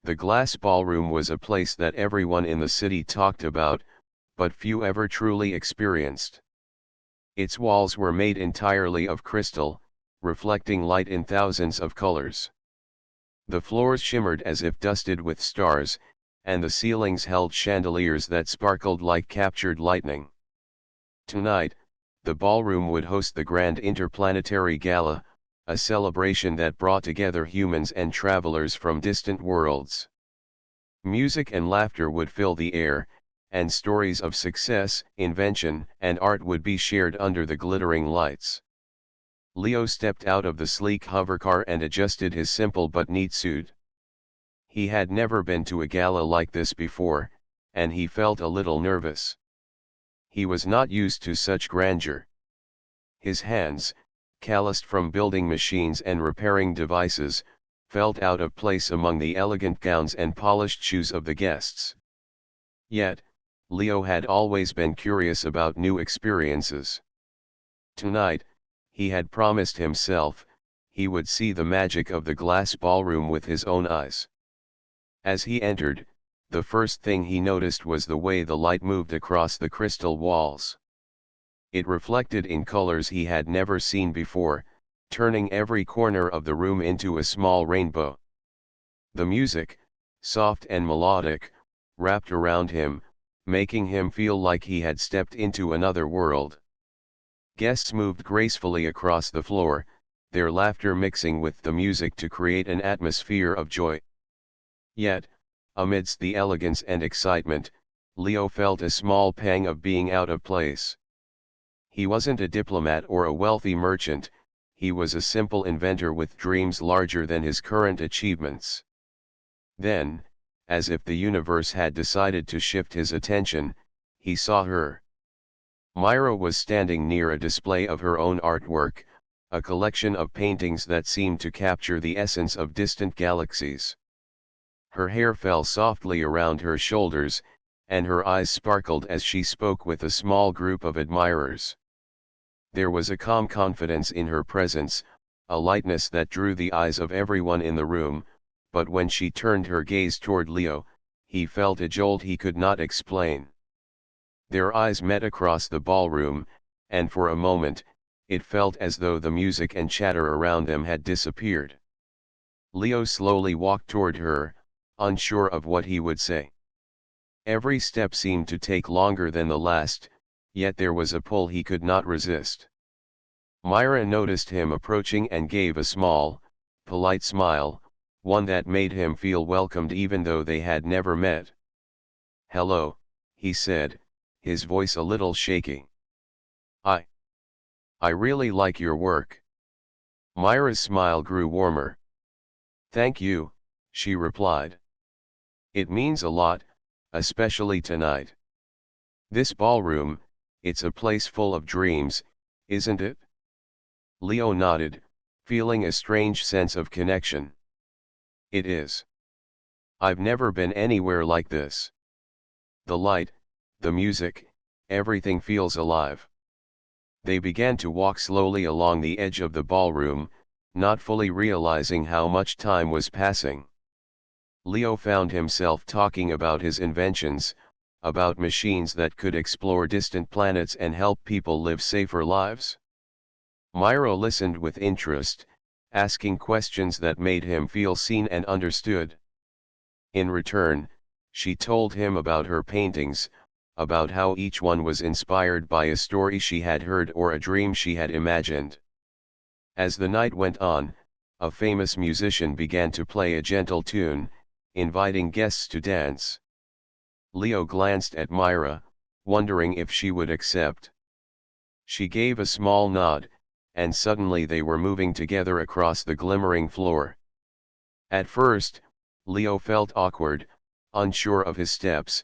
The glass ballroom was a place that everyone in the city talked about, but few ever truly experienced. Its walls were made entirely of crystal, reflecting light in thousands of colors. The floors shimmered as if dusted with stars, and the ceilings held chandeliers that sparkled like captured lightning. Tonight, the ballroom would host the Grand Interplanetary Gala, a celebration that brought together humans and travelers from distant worlds. Music and laughter would fill the air, and stories of success, invention, and art would be shared under the glittering lights. Leo stepped out of the sleek hovercar and adjusted his simple but neat suit. He had never been to a gala like this before, and he felt a little nervous. He was not used to such grandeur. His hands, calloused from building machines and repairing devices, felt out of place among the elegant gowns and polished shoes of the guests. Yet, Leo had always been curious about new experiences. Tonight, he had promised himself, he would see the magic of the glass ballroom with his own eyes. As he entered, the first thing he noticed was the way the light moved across the crystal walls. It reflected in colors he had never seen before, turning every corner of the room into a small rainbow. The music, soft and melodic, wrapped around him, making him feel like he had stepped into another world. Guests moved gracefully across the floor, their laughter mixing with the music to create an atmosphere of joy. Yet, amidst the elegance and excitement, Leo felt a small pang of being out of place. He wasn't a diplomat or a wealthy merchant, he was a simple inventor with dreams larger than his current achievements. Then, as if the universe had decided to shift his attention, he saw her. Myra was standing near a display of her own artwork, a collection of paintings that seemed to capture the essence of distant galaxies. Her hair fell softly around her shoulders, and her eyes sparkled as she spoke with a small group of admirers. There was a calm confidence in her presence, a lightness that drew the eyes of everyone in the room, but when she turned her gaze toward Leo, he felt a jolt he could not explain. Their eyes met across the ballroom, and for a moment, it felt as though the music and chatter around them had disappeared. Leo slowly walked toward her, unsure of what he would say. Every step seemed to take longer than the last, yet there was a pull he could not resist. Myra noticed him approaching and gave a small, polite smile, one that made him feel welcomed even though they had never met. "Hello," he said, his voice a little shaky. I really like your work." Myra's smile grew warmer. "Thank you," she replied. "It means a lot, especially tonight. This ballroom, it's a place full of dreams, isn't it?" Leo nodded, feeling a strange sense of connection. "It is. I've never been anywhere like this. The light, the music, everything feels alive." They began to walk slowly along the edge of the ballroom, not fully realizing how much time was passing. Leo found himself talking about his inventions, about machines that could explore distant planets and help people live safer lives. Myra listened with interest, asking questions that made him feel seen and understood. In return, she told him about her paintings, about how each one was inspired by a story she had heard or a dream she had imagined. As the night went on, a famous musician began to play a gentle tune, inviting guests to dance. Leo glanced at Myra, wondering if she would accept. She gave a small nod, and suddenly they were moving together across the glimmering floor. At first, Leo felt awkward, unsure of his steps,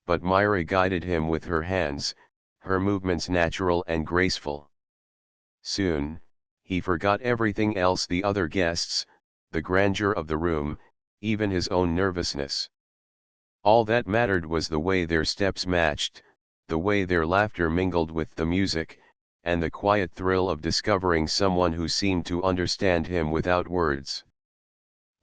but Myra guided him with her hands, her movements natural and graceful. Soon, he forgot everything else, the other guests, the grandeur of the room, even his own nervousness. All that mattered was the way their steps matched, the way their laughter mingled with the music, and the quiet thrill of discovering someone who seemed to understand him without words.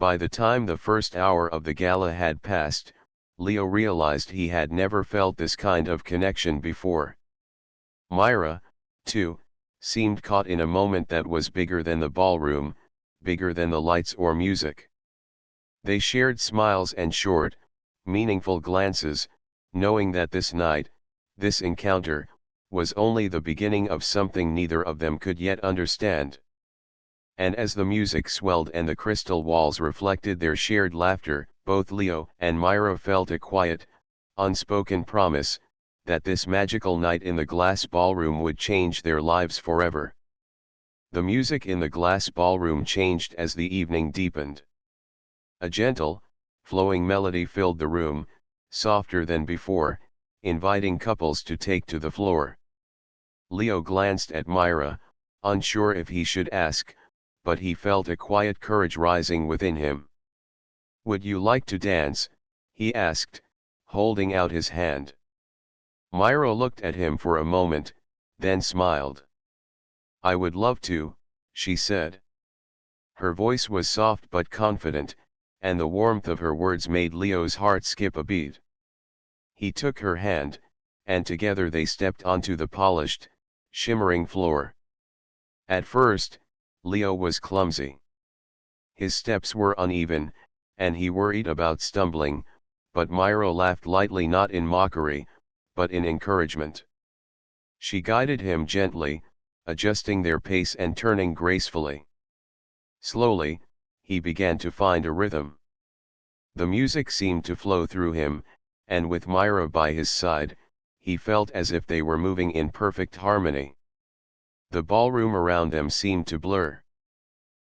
By the time the first hour of the gala had passed, Leo realized he had never felt this kind of connection before. Myra, too, seemed caught in a moment that was bigger than the ballroom, bigger than the lights or music. They shared smiles and short, meaningful glances, knowing that this night, this encounter, was only the beginning of something neither of them could yet understand. And as the music swelled and the crystal walls reflected their shared laughter, both Leo and Myra felt a quiet, unspoken promise, that this magical night in the glass ballroom would change their lives forever. The music in the glass ballroom changed as the evening deepened. A gentle, flowing melody filled the room, softer than before, inviting couples to take to the floor. Leo glanced at Myra, unsure if he should ask, but he felt a quiet courage rising within him. "Would you like to dance?" he asked, holding out his hand. Myra looked at him for a moment, then smiled. "I would love to," she said. Her voice was soft but confident, and the warmth of her words made Leo's heart skip a beat. He took her hand, and together they stepped onto the polished, shimmering floor. At first, Leo was clumsy. His steps were uneven, and he worried about stumbling, but Myra laughed lightly, not in mockery, but in encouragement. She guided him gently, adjusting their pace and turning gracefully. Slowly, he began to find a rhythm. The music seemed to flow through him, and with Myra by his side, he felt as if they were moving in perfect harmony. The ballroom around them seemed to blur.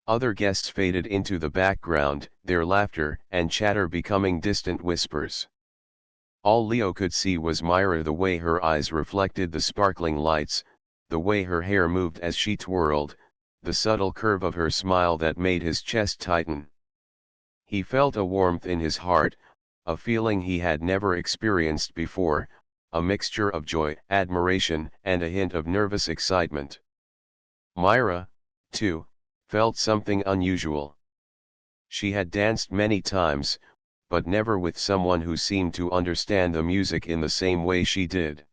Other guests faded into the background, their laughter and chatter becoming distant whispers. All Leo could see was Myra, the way her eyes reflected the sparkling lights, the way her hair moved as she twirled, the subtle curve of her smile that made his chest tighten. He felt a warmth in his heart, a feeling he had never experienced before, a mixture of joy, admiration, and a hint of nervous excitement. Myra, too, felt something unusual. She had danced many times, but never with someone who seemed to understand the music in the same way she did.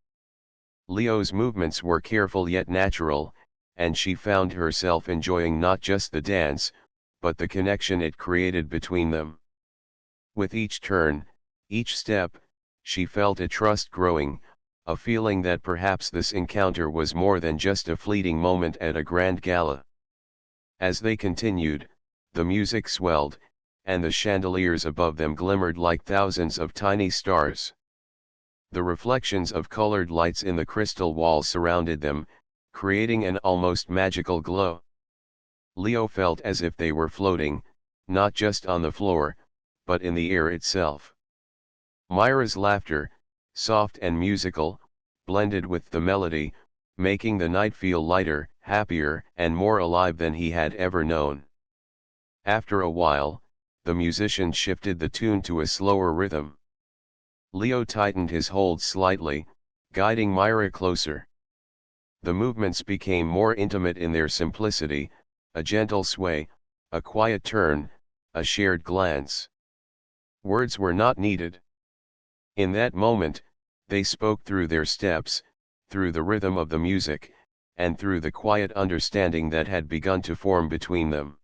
Leo's movements were careful yet natural, and she found herself enjoying not just the dance, but the connection it created between them. With each turn, each step, she felt a trust growing, a feeling that perhaps this encounter was more than just a fleeting moment at a grand gala. As they continued, the music swelled, and the chandeliers above them glimmered like thousands of tiny stars. The reflections of colored lights in the crystal walls surrounded them, creating an almost magical glow. Leo felt as if they were floating, not just on the floor, but in the air itself. Myra's laughter, soft and musical, blended with the melody, making the night feel lighter, happier, and more alive than he had ever known. After a while, the musician shifted the tune to a slower rhythm. Leo tightened his hold slightly, guiding Myra closer. The movements became more intimate in their simplicity, a gentle sway, a quiet turn, a shared glance. Words were not needed. In that moment, they spoke through their steps, through the rhythm of the music, and through the quiet understanding that had begun to form between them.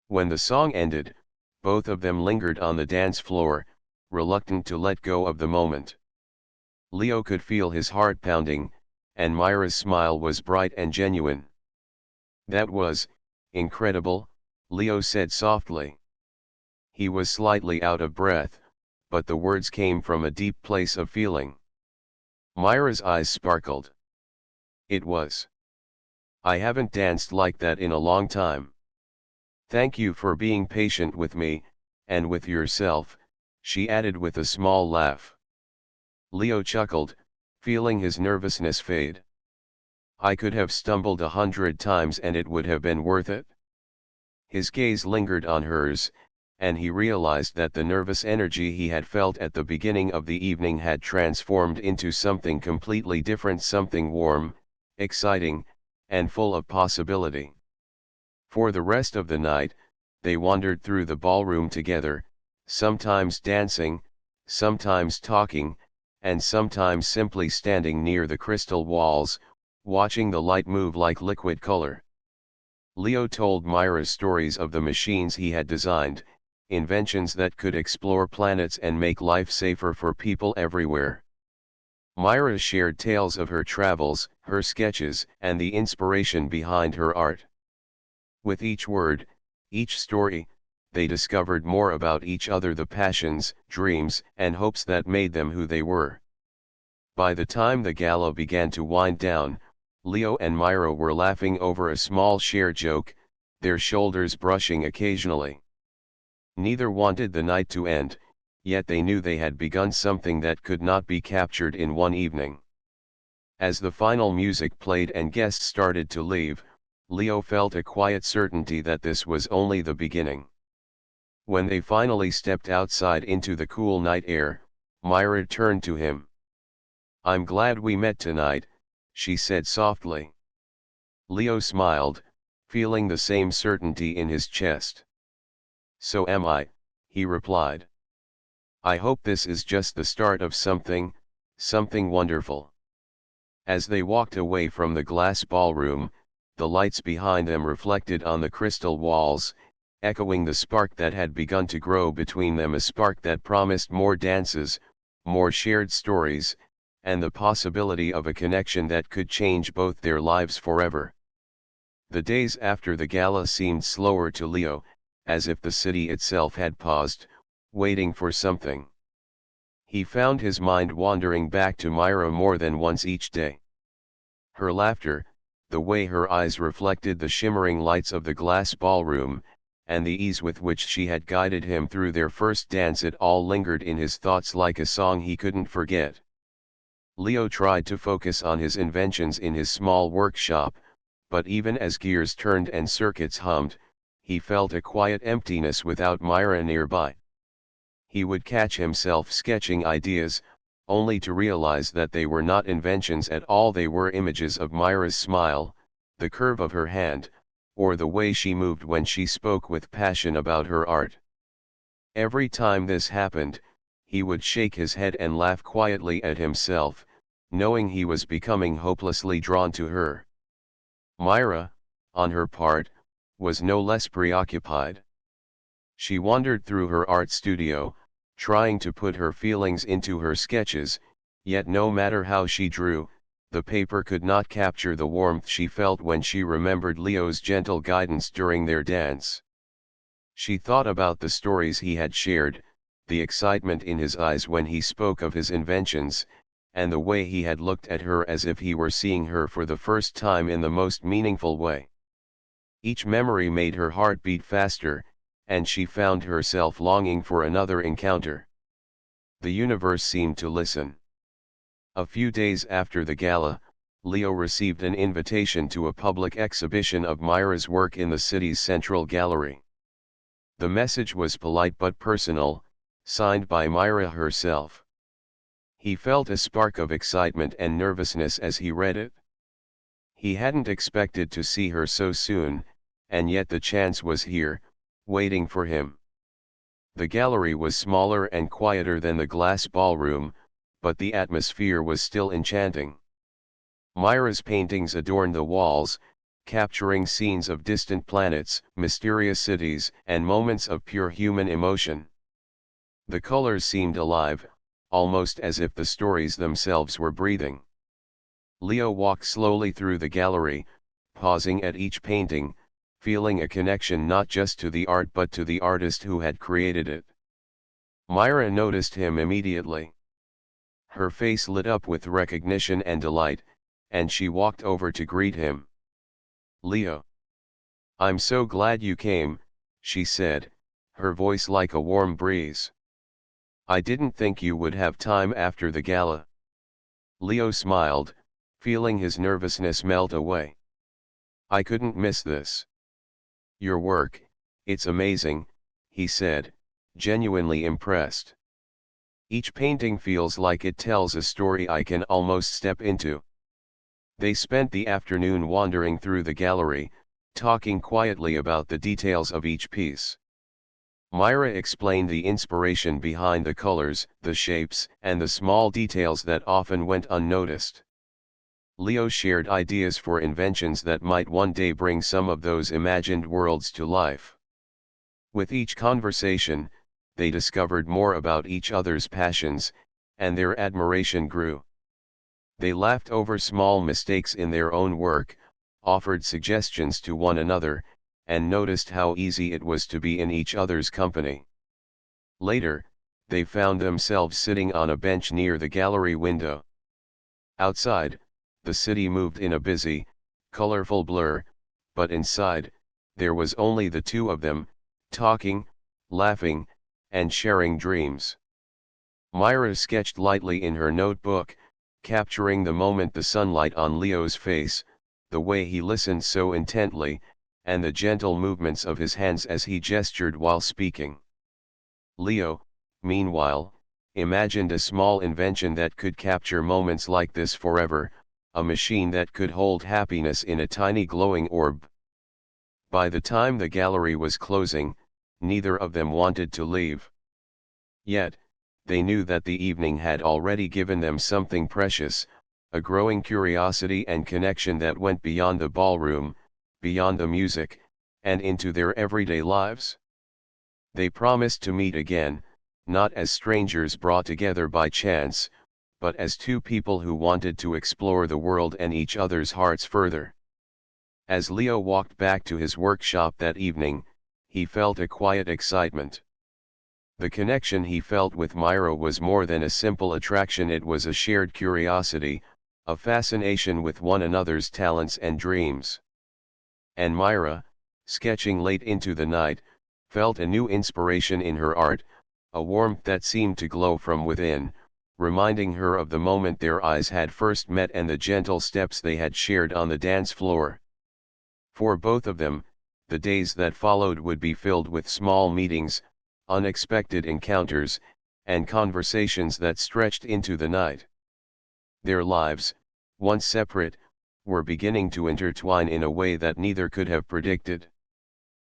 When the song ended, both of them lingered on the dance floor, reluctant to let go of the moment. Leo could feel his heart pounding, and Myra's smile was bright and genuine. "That was incredible," Leo said softly. He was slightly out of breath, but the words came from a deep place of feeling. Myra's eyes sparkled. "It was. I haven't danced like that in a long time. Thank you for being patient with me, and with yourself," she added with a small laugh. Leo chuckled, feeling his nervousness fade. "I could have stumbled 100 times and it would have been worth it." His gaze lingered on hers, and he realized that the nervous energy he had felt at the beginning of the evening had transformed into something completely different, something warm, exciting, and full of possibility. For the rest of the night, they wandered through the ballroom together, sometimes dancing, sometimes talking, and sometimes simply standing near the crystal walls, watching the light move like liquid color. Leo told Myra stories of the machines he had designed, inventions that could explore planets and make life safer for people everywhere. Myra shared tales of her travels, her sketches, and the inspiration behind her art. With each word, each story, they discovered more about each other, the passions, dreams, and hopes that made them who they were. By the time the gala began to wind down, Leo and Myra were laughing over a small shared joke, their shoulders brushing occasionally. Neither wanted the night to end, yet they knew they had begun something that could not be captured in one evening. As the final music played and guests started to leave, Leo felt a quiet certainty that this was only the beginning. When they finally stepped outside into the cool night air, Myra turned to him. "I'm glad we met tonight," she said softly. Leo smiled, feeling the same certainty in his chest. "So am I," he replied. "I hope this is just the start of something wonderful." As they walked away from the glass ballroom, the lights behind them reflected on the crystal walls, echoing the spark that had begun to grow between them, a spark that promised more dances, more shared stories, and the possibility of a connection that could change both their lives forever. The days after the gala seemed slower to Leo, as if the city itself had paused, waiting for something. He found his mind wandering back to Myra more than once each day. Her laughter, the way her eyes reflected the shimmering lights of the glass ballroom, and the ease with which she had guided him through their first dance, it all lingered in his thoughts like a song he couldn't forget. Leo tried to focus on his inventions in his small workshop, but even as gears turned and circuits hummed, he felt a quiet emptiness without Myra nearby. He would catch himself sketching ideas, only to realize that they were not inventions at all. They were images of Myra's smile, the curve of her hand, or the way she moved when she spoke with passion about her art. Every time this happened, he would shake his head and laugh quietly at himself, knowing he was becoming hopelessly drawn to her. Myra, on her part, was no less preoccupied. She wandered through her art studio, trying to put her feelings into her sketches, yet no matter how she drew, the paper could not capture the warmth she felt when she remembered Leo's gentle guidance during their dance. She thought about the stories he had shared, the excitement in his eyes when he spoke of his inventions, and the way he had looked at her as if he were seeing her for the first time in the most meaningful way. Each memory made her heart beat faster, and she found herself longing for another encounter. The universe seemed to listen. A few days after the gala, Leo received an invitation to a public exhibition of Myra's work in the city's central gallery. The message was polite but personal, signed by Myra herself. He felt a spark of excitement and nervousness as he read it. He hadn't expected to see her so soon, and yet the chance was here, waiting for him. The gallery was smaller and quieter than the glass ballroom, but the atmosphere was still enchanting. Myra's paintings adorned the walls, capturing scenes of distant planets, mysterious cities, and moments of pure human emotion. The colors seemed alive, almost as if the stories themselves were breathing. Leo walked slowly through the gallery, pausing at each painting, feeling a connection not just to the art but to the artist who had created it. Myra noticed him immediately. Her face lit up with recognition and delight, and she walked over to greet him. "Leo. I'm so glad you came," she said, her voice like a warm breeze. "I didn't think you would have time after the gala." Leo smiled, feeling his nervousness melt away. "I couldn't miss this. Your work, it's amazing," he said, genuinely impressed. "Each painting feels like it tells a story I can almost step into." They spent the afternoon wandering through the gallery, talking quietly about the details of each piece. Myra explained the inspiration behind the colors, the shapes, and the small details that often went unnoticed. Leo shared ideas for inventions that might one day bring some of those imagined worlds to life. With each conversation, they discovered more about each other's passions, and their admiration grew. They laughed over small mistakes in their own work, offered suggestions to one another, and noticed how easy it was to be in each other's company. Later, they found themselves sitting on a bench near the gallery window. Outside, the city moved in a busy, colorful blur, but inside, there was only the two of them, talking, laughing, and sharing dreams. Myra sketched lightly in her notebook, capturing the moment, the sunlight on Leo's face, the way he listened so intently, and the gentle movements of his hands as he gestured while speaking. Leo, meanwhile, imagined a small invention that could capture moments like this forever, a machine that could hold happiness in a tiny glowing orb. By the time the gallery was closing, neither of them wanted to leave. Yet, they knew that the evening had already given them something precious, a growing curiosity and connection that went beyond the ballroom, beyond the music, and into their everyday lives. They promised to meet again, not as strangers brought together by chance, but as two people who wanted to explore the world and each other's hearts further. As Leo walked back to his workshop that evening, he felt a quiet excitement. The connection he felt with Myra was more than a simple attraction, it was a shared curiosity, a fascination with one another's talents and dreams. And Myra, sketching late into the night, felt a new inspiration in her art, a warmth that seemed to glow from within, reminding her of the moment their eyes had first met and the gentle steps they had shared on the dance floor. For both of them, the days that followed would be filled with small meetings, unexpected encounters, and conversations that stretched into the night. Their lives, once separate, were beginning to intertwine in a way that neither could have predicted.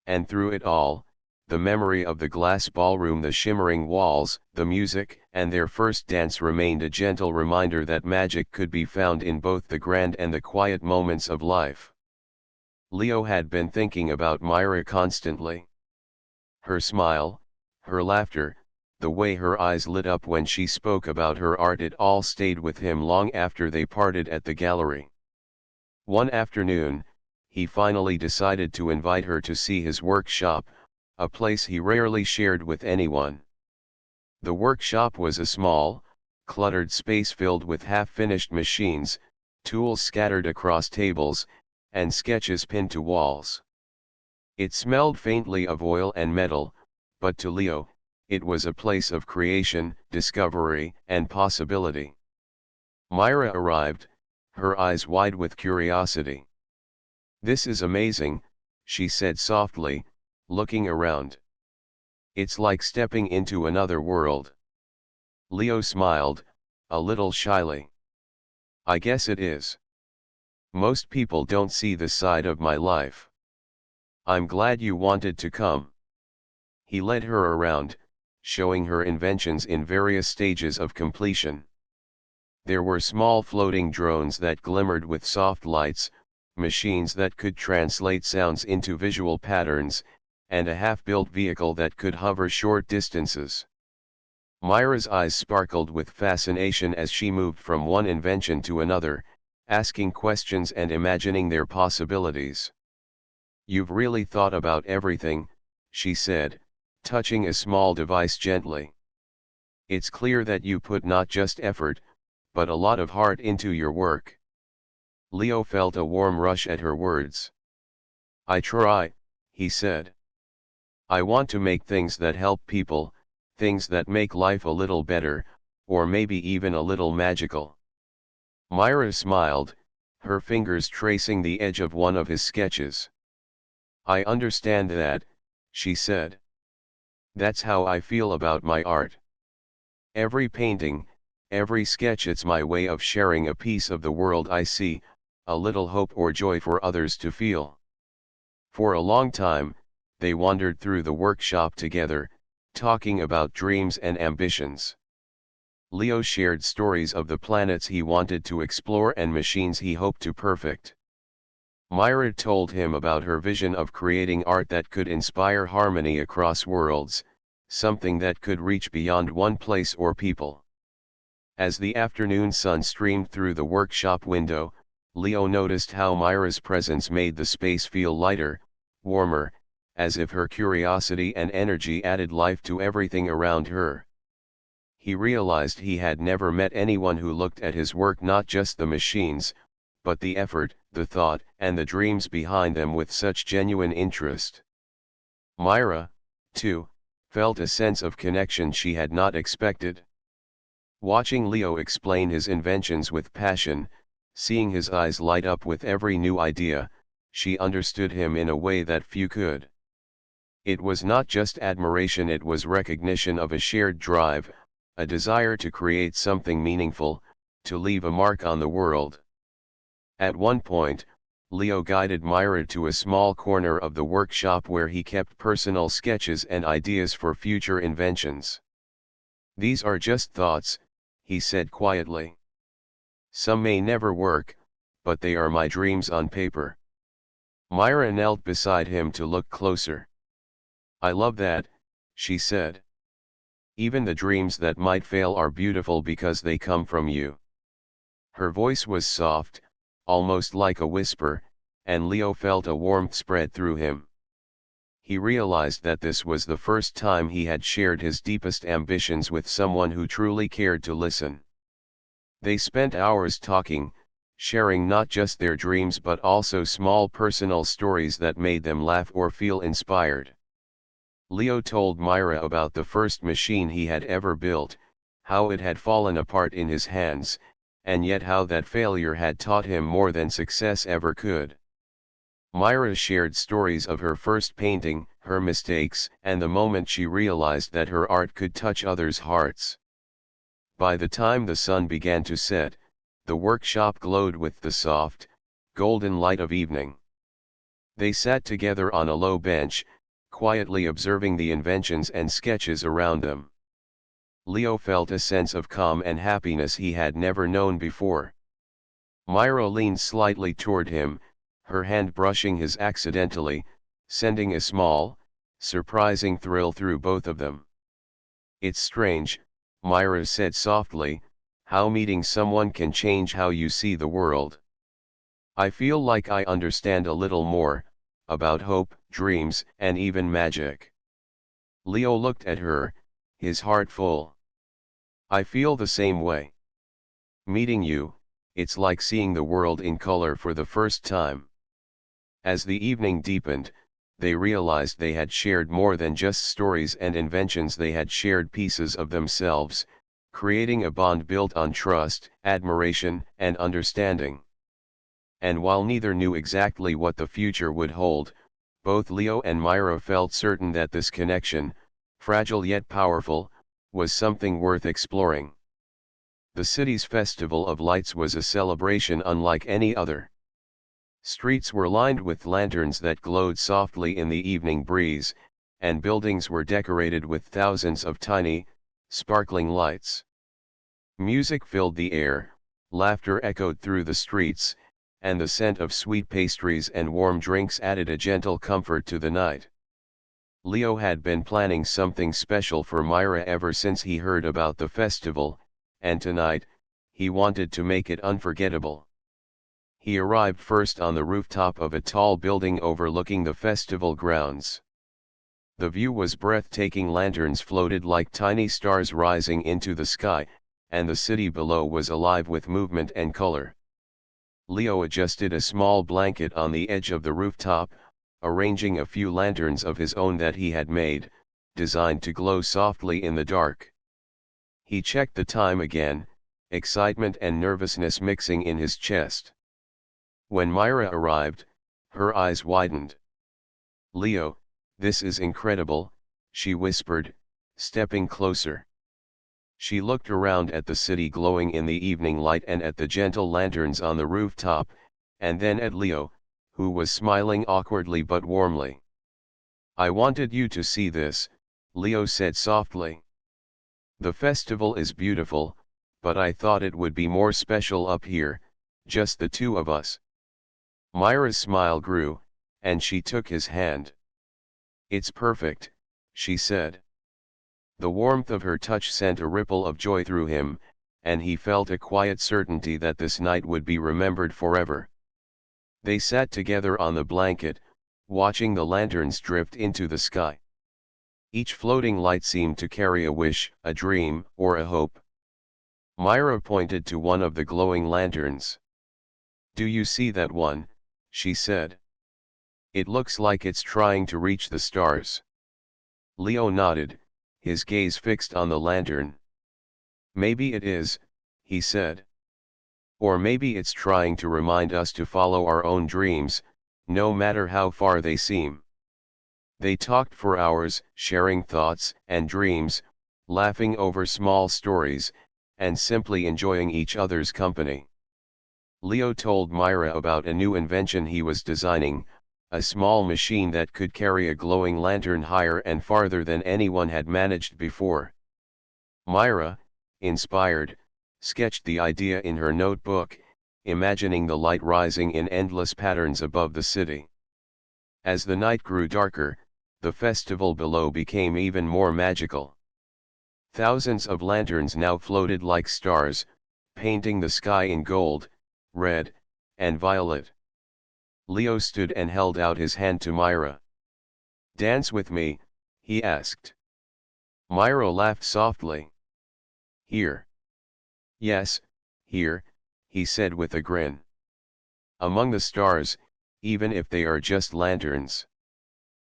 And through it all, the memory of the glass ballroom, the shimmering walls, the music, and their first dance remained a gentle reminder that magic could be found in both the grand and the quiet moments of life. Leo had been thinking about Myra constantly. Her smile, her laughter, the way her eyes lit up when she spoke about her art, it all stayed with him long after they parted at the gallery. One afternoon, he finally decided to invite her to see his workshop, a place he rarely shared with anyone. The workshop was a small, cluttered space filled with half-finished machines, tools scattered across tables, and sketches pinned to walls. It smelled faintly of oil and metal, but to Leo, it was a place of creation, discovery, and possibility. Myra arrived, her eyes wide with curiosity. "This is amazing," she said softly, looking around. "It's like stepping into another world." Leo smiled, a little shyly. "I guess it is. Most people don't see this side of my life. I'm glad you wanted to come." He led her around, showing her inventions in various stages of completion. There were small floating drones that glimmered with soft lights, machines that could translate sounds into visual patterns, and a half-built vehicle that could hover short distances. Myra's eyes sparkled with fascination as she moved from one invention to another, asking questions and imagining their possibilities. "You've really thought about everything," she said, touching a small device gently. "It's clear that you put not just effort, but a lot of heart into your work." Leo felt a warm rush at her words. "I try," he said. "I want to make things that help people, things that make life a little better, or maybe even a little magical." Myra smiled, her fingers tracing the edge of one of his sketches. "I understand that," she said. "That's how I feel about my art. Every painting, every sketch, it's my way of sharing a piece of the world I see, a little hope or joy for others to feel." For a long time, they wandered through the workshop together, talking about dreams and ambitions. Leo shared stories of the planets he wanted to explore and machines he hoped to perfect. Myra told him about her vision of creating art that could inspire harmony across worlds, something that could reach beyond one place or people. As the afternoon sun streamed through the workshop window, Leo noticed how Myra's presence made the space feel lighter, warmer, as if her curiosity and energy added life to everything around her. He realized he had never met anyone who looked at his work, not just the machines, but the effort, the thought, and the dreams behind them, with such genuine interest. Myra, too, felt a sense of connection she had not expected. Watching Leo explain his inventions with passion, seeing his eyes light up with every new idea, she understood him in a way that few could. It was not just admiration, it was recognition of a shared drive, a desire to create something meaningful, to leave a mark on the world. At one point, Leo guided Myra to a small corner of the workshop where he kept personal sketches and ideas for future inventions. "These are just thoughts," he said quietly. "Some may never work, but they are my dreams on paper." Myra knelt beside him to look closer. "I love that," she said. "Even the dreams that might fail are beautiful because they come from you." Her voice was soft, almost like a whisper, and Leo felt a warmth spread through him. He realized that this was the first time he had shared his deepest ambitions with someone who truly cared to listen. They spent hours talking, sharing not just their dreams but also small personal stories that made them laugh or feel inspired. Leo told Myra about the first machine he had ever built, how it had fallen apart in his hands, and yet how that failure had taught him more than success ever could. Myra shared stories of her first painting, her mistakes, and the moment she realized that her art could touch others' hearts. By the time the sun began to set, the workshop glowed with the soft, golden light of evening. They sat together on a low bench, quietly observing the inventions and sketches around them. Leo felt a sense of calm and happiness he had never known before. Myra leaned slightly toward him, her hand brushing his accidentally, sending a small, surprising thrill through both of them. "It's strange," Myra said softly, "how meeting someone can change how you see the world. I feel like I understand a little more, about hope, dreams, and even magic." Leo looked at her, his heart full. "I feel the same way. Meeting you, it's like seeing the world in color for the first time." As the evening deepened, they realized they had shared more than just stories and inventions. They had shared pieces of themselves, creating a bond built on trust, admiration, and understanding. And while neither knew exactly what the future would hold, both Leo and Myra felt certain that this connection, fragile yet powerful, was something worth exploring. The city's Festival of Lights was a celebration unlike any other. Streets were lined with lanterns that glowed softly in the evening breeze, and buildings were decorated with thousands of tiny, sparkling lights. Music filled the air, laughter echoed through the streets, and the scent of sweet pastries and warm drinks added a gentle comfort to the night. Leo had been planning something special for Myra ever since he heard about the festival, and tonight, he wanted to make it unforgettable. He arrived first on the rooftop of a tall building overlooking the festival grounds. The view was breathtaking. Lanterns floated like tiny stars rising into the sky, and the city below was alive with movement and color. Leo adjusted a small blanket on the edge of the rooftop, arranging a few lanterns of his own that he had made, designed to glow softly in the dark. He checked the time again, excitement and nervousness mixing in his chest. When Myra arrived, her eyes widened. "Leo, this is incredible," she whispered, stepping closer. She looked around at the city glowing in the evening light and at the gentle lanterns on the rooftop, and then at Leo, who was smiling awkwardly but warmly. "I wanted you to see this," Leo said softly. "The festival is beautiful, but I thought it would be more special up here, just the two of us." Myra's smile grew, and she took his hand. "It's perfect," she said. The warmth of her touch sent a ripple of joy through him, and he felt a quiet certainty that this night would be remembered forever. They sat together on the blanket, watching the lanterns drift into the sky. Each floating light seemed to carry a wish, a dream, or a hope. Myra pointed to one of the glowing lanterns. "Do you see that one?" she said. "It looks like it's trying to reach the stars." Leo nodded, his gaze fixed on the lantern. "Maybe it is," he said. "Or maybe it's trying to remind us to follow our own dreams, no matter how far they seem." They talked for hours, sharing thoughts and dreams, laughing over small stories, and simply enjoying each other's company. Leo told Myra about a new invention he was designing, a small machine that could carry a glowing lantern higher and farther than anyone had managed before. Myra, inspired, sketched the idea in her notebook, imagining the light rising in endless patterns above the city. As the night grew darker, the festival below became even more magical. Thousands of lanterns now floated like stars, painting the sky in gold, red, and violet. Leo stood and held out his hand to Myra. "Dance with me," he asked. Myra laughed softly. "Here." "Yes, here," he said with a grin. "Among the stars, even if they are just lanterns."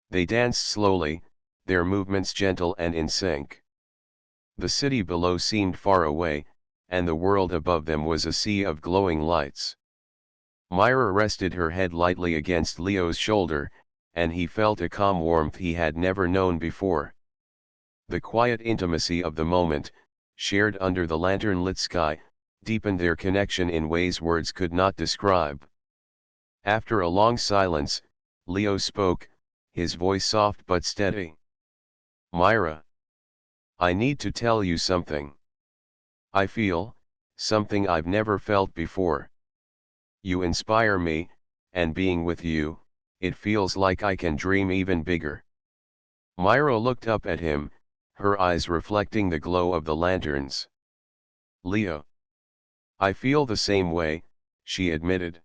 They danced slowly, their movements gentle and in sync. The city below seemed far away, and the world above them was a sea of glowing lights. Myra rested her head lightly against Leo's shoulder, and he felt a calm warmth he had never known before. The quiet intimacy of the moment, shared under the lantern-lit sky, deepened their connection in ways words could not describe. After a long silence, Leo spoke, his voice soft but steady. "Myra, I need to tell you something. I feel something I've never felt before. You inspire me, and being with you, it feels like I can dream even bigger." Myra looked up at him, her eyes reflecting the glow of the lanterns. "Leo, I feel the same way," she admitted.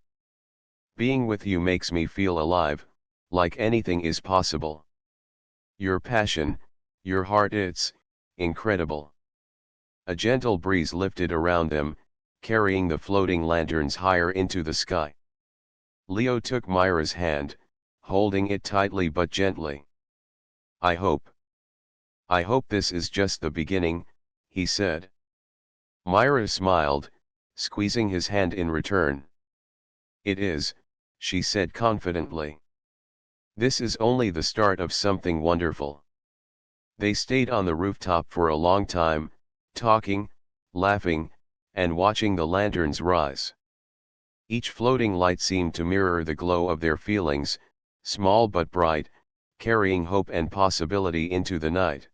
"Being with you makes me feel alive, like anything is possible. Your passion, your heart, it's incredible." A gentle breeze lifted around them, carrying the floating lanterns higher into the sky. Leo took Myra's hand, holding it tightly but gently. I hope this is just the beginning," he said. Myra smiled, squeezing his hand in return. "It is," she said confidently. "This is only the start of something wonderful." They stayed on the rooftop for a long time, talking, laughing, and watching the lanterns rise. Each floating light seemed to mirror the glow of their feelings, small but bright, carrying hope and possibility into the night.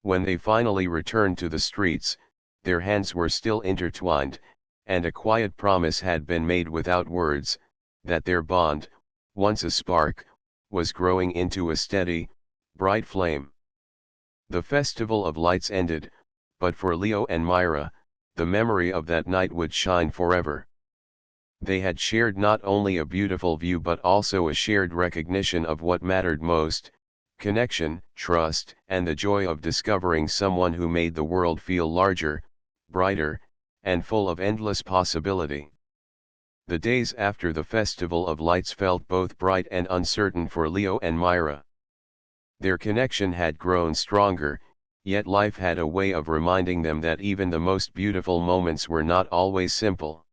When they finally returned to the streets, their hands were still intertwined, and a quiet promise had been made without words, that their bond, once a spark, was growing into a steady, bright flame. The festival of lights ended, but for Leo and Myra, the memory of that night would shine forever. They had shared not only a beautiful view but also a shared recognition of what mattered most: connection, trust, and the joy of discovering someone who made the world feel larger, brighter, and full of endless possibility. The days after the Festival of Lights felt both bright and uncertain for Leo and Myra. Their connection had grown stronger, yet life had a way of reminding them that even the most beautiful moments were not always simple.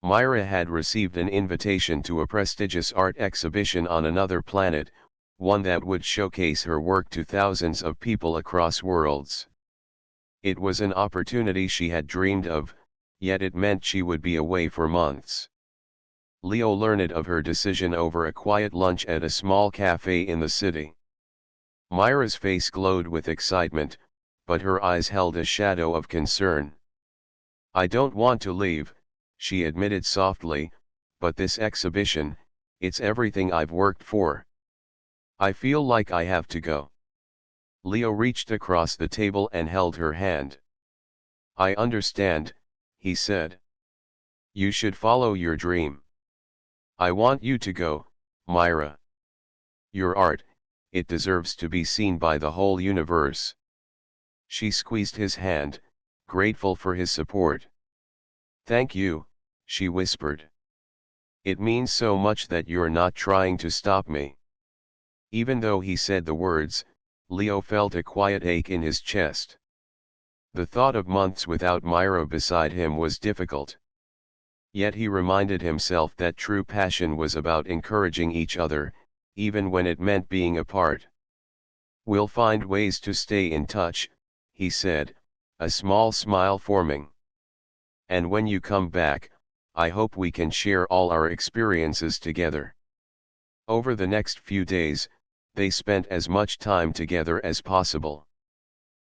Myra had received an invitation to a prestigious art exhibition on another planet, one that would showcase her work to thousands of people across worlds. It was an opportunity she had dreamed of, yet it meant she would be away for months. Leo learned of her decision over a quiet lunch at a small cafe in the city. Myra's face glowed with excitement, but her eyes held a shadow of concern. "I don't want to leave," she admitted softly, "but this exhibition, it's everything I've worked for. I feel like I have to go." Leo reached across the table and held her hand. "I understand," he said. "You should follow your dream. I want you to go, Myra. Your art, it deserves to be seen by the whole universe." She squeezed his hand, grateful for his support. "Thank you," she whispered. "It means so much that you're not trying to stop me." Even though he said the words, Leo felt a quiet ache in his chest. The thought of months without Myra beside him was difficult. Yet he reminded himself that true passion was about encouraging each other, even when it meant being apart. "We'll find ways to stay in touch," he said, a small smile forming. "And when you come back, I hope we can share all our experiences together." Over the next few days, they spent as much time together as possible.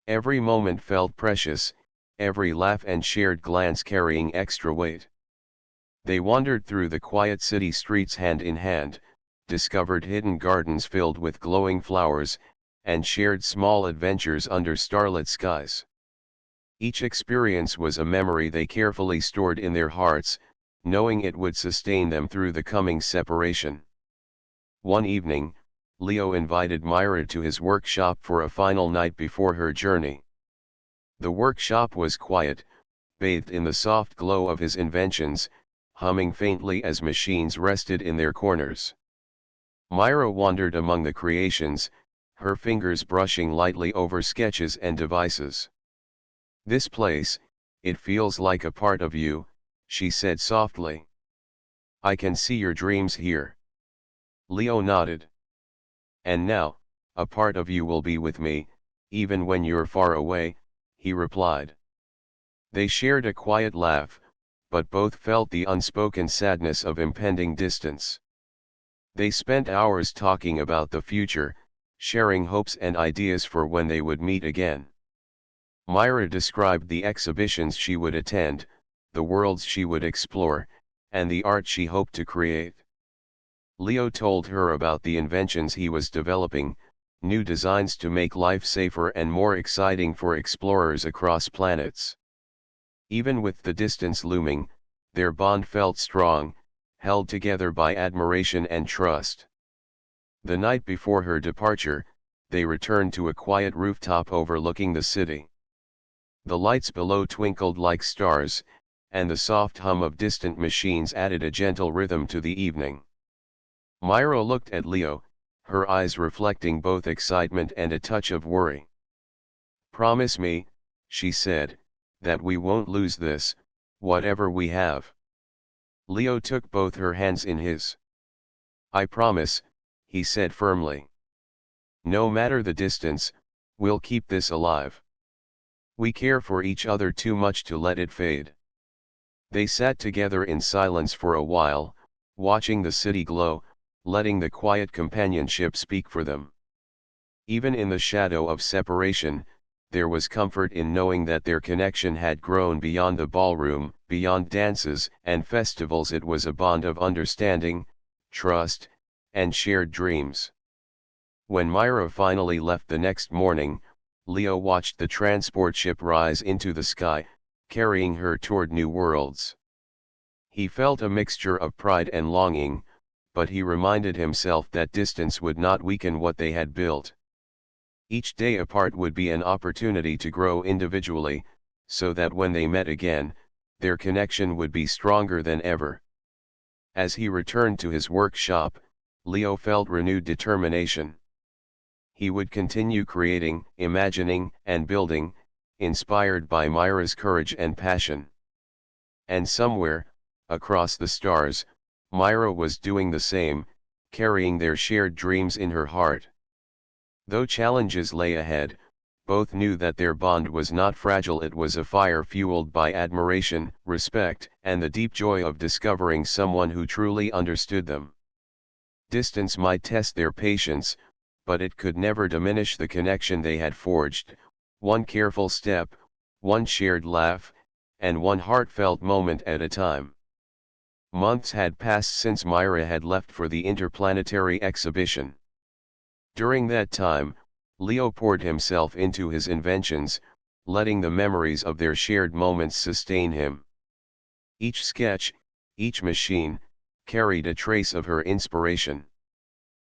Every moment felt precious, every laugh and shared glance carrying extra weight. They wandered through the quiet city streets hand in hand, discovered hidden gardens filled with glowing flowers, and shared small adventures under starlit skies. Each experience was a memory they carefully stored in their hearts, knowing it would sustain them through the coming separation. One evening, Leo invited Myra to his workshop for a final night before her journey. The workshop was quiet, bathed in the soft glow of his inventions, humming faintly as machines rested in their corners. Myra wandered among the creations, her fingers brushing lightly over sketches and devices. "This place, it feels like a part of you," she said softly. "I can see your dreams here." Leo nodded. "And now, a part of you will be with me, even when you're far away," he replied. They shared a quiet laugh, but both felt the unspoken sadness of impending distance. They spent hours talking about the future, sharing hopes and ideas for when they would meet again. Myra described the exhibitions she would attend, the worlds she would explore, and the art she hoped to create. Leo told her about the inventions he was developing, new designs to make life safer and more exciting for explorers across planets. Even with the distance looming, their bond felt strong, held together by admiration and trust. The night before her departure, they returned to a quiet rooftop overlooking the city. The lights below twinkled like stars, and the soft hum of distant machines added a gentle rhythm to the evening. Myra looked at Leo, her eyes reflecting both excitement and a touch of worry. "Promise me," she said, "that we won't lose this, whatever we have." Leo took both her hands in his. "I promise," he said firmly. "No matter the distance, we'll keep this alive. We care for each other too much to let it fade." They sat together in silence for a while, watching the city glow, letting the quiet companionship speak for them. Even in the shadow of separation, there was comfort in knowing that their connection had grown beyond the ballroom, beyond dances and festivals. It was a bond of understanding, trust, and shared dreams. When Myra finally left the next morning, Leo watched the transport ship rise into the sky, carrying her toward new worlds. He felt a mixture of pride and longing, but he reminded himself that distance would not weaken what they had built. Each day apart would be an opportunity to grow individually, so that when they met again, their connection would be stronger than ever. As he returned to his workshop, Leo felt renewed determination. He would continue creating, imagining, and building, inspired by Myra's courage and passion. And somewhere, across the stars, Myra was doing the same, carrying their shared dreams in her heart. Though challenges lay ahead, Both knew that their bond was not fragile, it was a fire fueled by admiration, respect, and the deep joy of discovering someone who truly understood them. Distance might test their patience, but it could never diminish the connection they had forged. One careful step, one shared laugh, and one heartfelt moment at a time. Months had passed since Myra had left for the interplanetary exhibition. During that time, Leo poured himself into his inventions, letting the memories of their shared moments sustain him. Each sketch, each machine, carried a trace of her inspiration.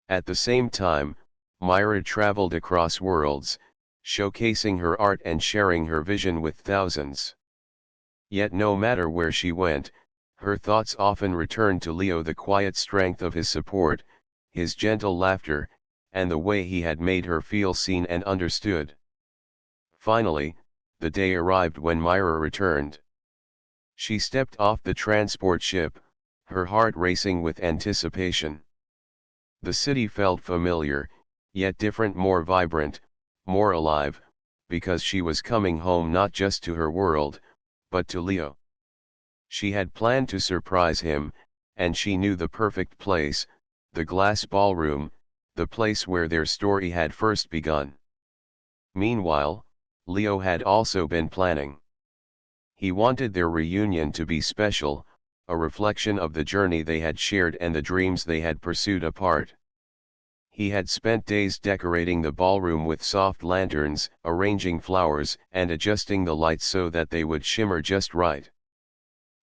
At the same time, Myra traveled across worlds, showcasing her art and sharing her vision with thousands. Yet no matter where she went, her thoughts often returned to Leo, the quiet strength of his support, his gentle laughter, and the way he had made her feel seen and understood. Finally, the day arrived when Myra returned. She stepped off the transport ship, her heart racing with anticipation. The city felt familiar, yet different, more vibrant, more alive, because she was coming home not just to her world, but to Leo. She had planned to surprise him, and she knew the perfect place, the glass ballroom, the place where their story had first begun. Meanwhile, Leo had also been planning. He wanted their reunion to be special, a reflection of the journey they had shared and the dreams they had pursued apart. He had spent days decorating the ballroom with soft lanterns, arranging flowers, and adjusting the lights so that they would shimmer just right.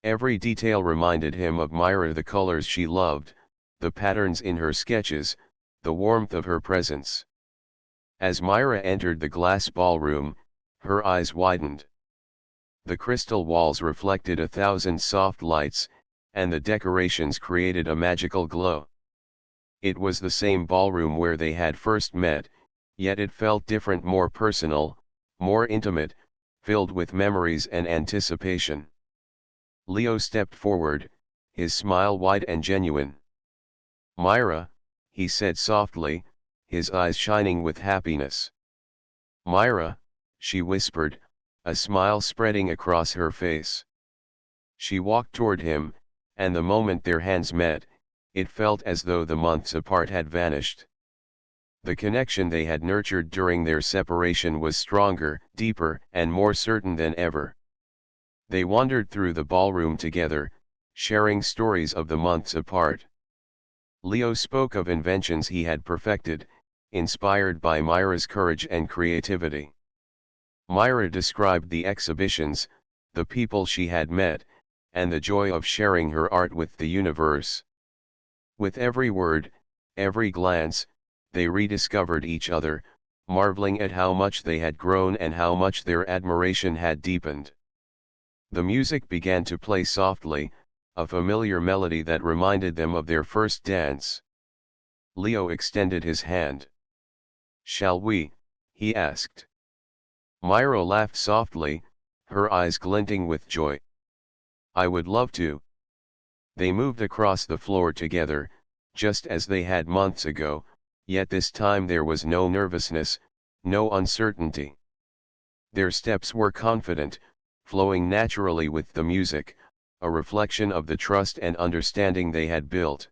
Every detail reminded him of Myra, the colors she loved, the patterns in her sketches, the warmth of her presence. As Myra entered the glass ballroom, her eyes widened. The crystal walls reflected 1,000 soft lights, and the decorations created a magical glow. It was the same ballroom where they had first met, yet it felt different, more personal, more intimate, filled with memories and anticipation. Leo stepped forward, his smile wide and genuine. "Myra," he said softly, his eyes shining with happiness. "Myra," she whispered, a smile spreading across her face. She walked toward him, and the moment their hands met, it felt as though the months apart had vanished. The connection they had nurtured during their separation was stronger, deeper, and more certain than ever. They wandered through the ballroom together, sharing stories of the months apart. Leo spoke of inventions he had perfected, inspired by Myra's courage and creativity. Myra described the exhibitions, the people she had met, and the joy of sharing her art with the universe. With every word, every glance, they rediscovered each other, marveling at how much they had grown and how much their admiration had deepened. The music began to play softly, a familiar melody that reminded them of their first dance. Leo extended his hand. "Shall we?" he asked. Myra laughed softly, her eyes glinting with joy. "I would love to." They moved across the floor together, just as they had months ago, yet this time there was no nervousness, no uncertainty. Their steps were confident, flowing naturally with the music, a reflection of the trust and understanding they had built.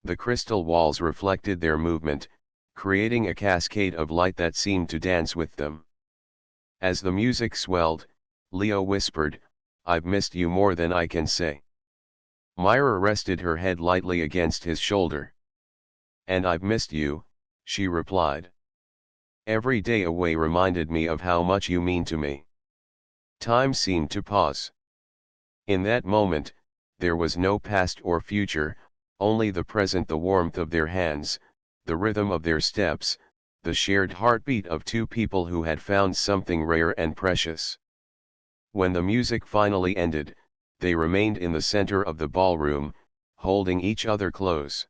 The crystal walls reflected their movement, creating a cascade of light that seemed to dance with them. As the music swelled, Leo whispered, "I've missed you more than I can say." Myra rested her head lightly against his shoulder. "And I've missed you," she replied. "Every day away reminded me of how much you mean to me." Time seemed to pause. In that moment, there was no past or future, only the present, the warmth of their hands, the rhythm of their steps, the shared heartbeat of two people who had found something rare and precious. When the music finally ended, they remained in the center of the ballroom, holding each other close.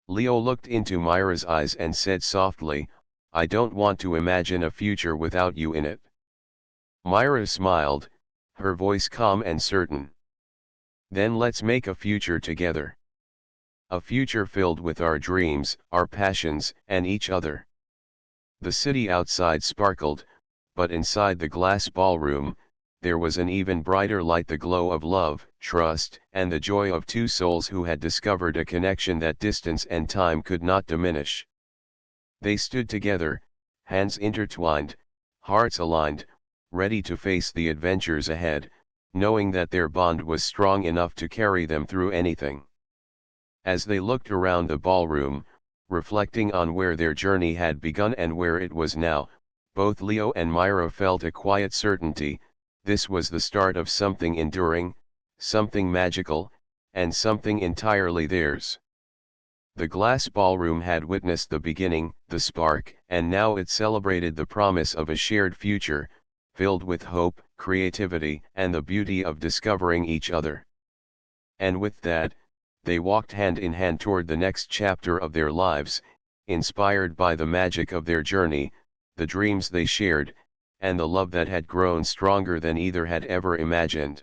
Leo looked into Myra's eyes and said softly, "I don't want to imagine a future without you in it." Myra smiled, her voice calm and certain. "Then let's make a future together. A future filled with our dreams, our passions, and each other." The city outside sparkled, but inside the glass ballroom, there was an even brighter light, the glow of love, trust, and the joy of two souls who had discovered a connection that distance and time could not diminish. They stood together, hands intertwined, hearts aligned, ready to face the adventures ahead, knowing that their bond was strong enough to carry them through anything. As they looked around the ballroom, reflecting on where their journey had begun and where it was now, both Leo and Myra felt a quiet certainty: this was the start of something enduring, something magical, and something entirely theirs. The glass ballroom had witnessed the beginning, the spark, and now it celebrated the promise of a shared future, filled with hope, creativity, and the beauty of discovering each other. And with that, they walked hand in hand toward the next chapter of their lives, inspired by the magic of their journey, the dreams they shared, and the love that had grown stronger than either had ever imagined.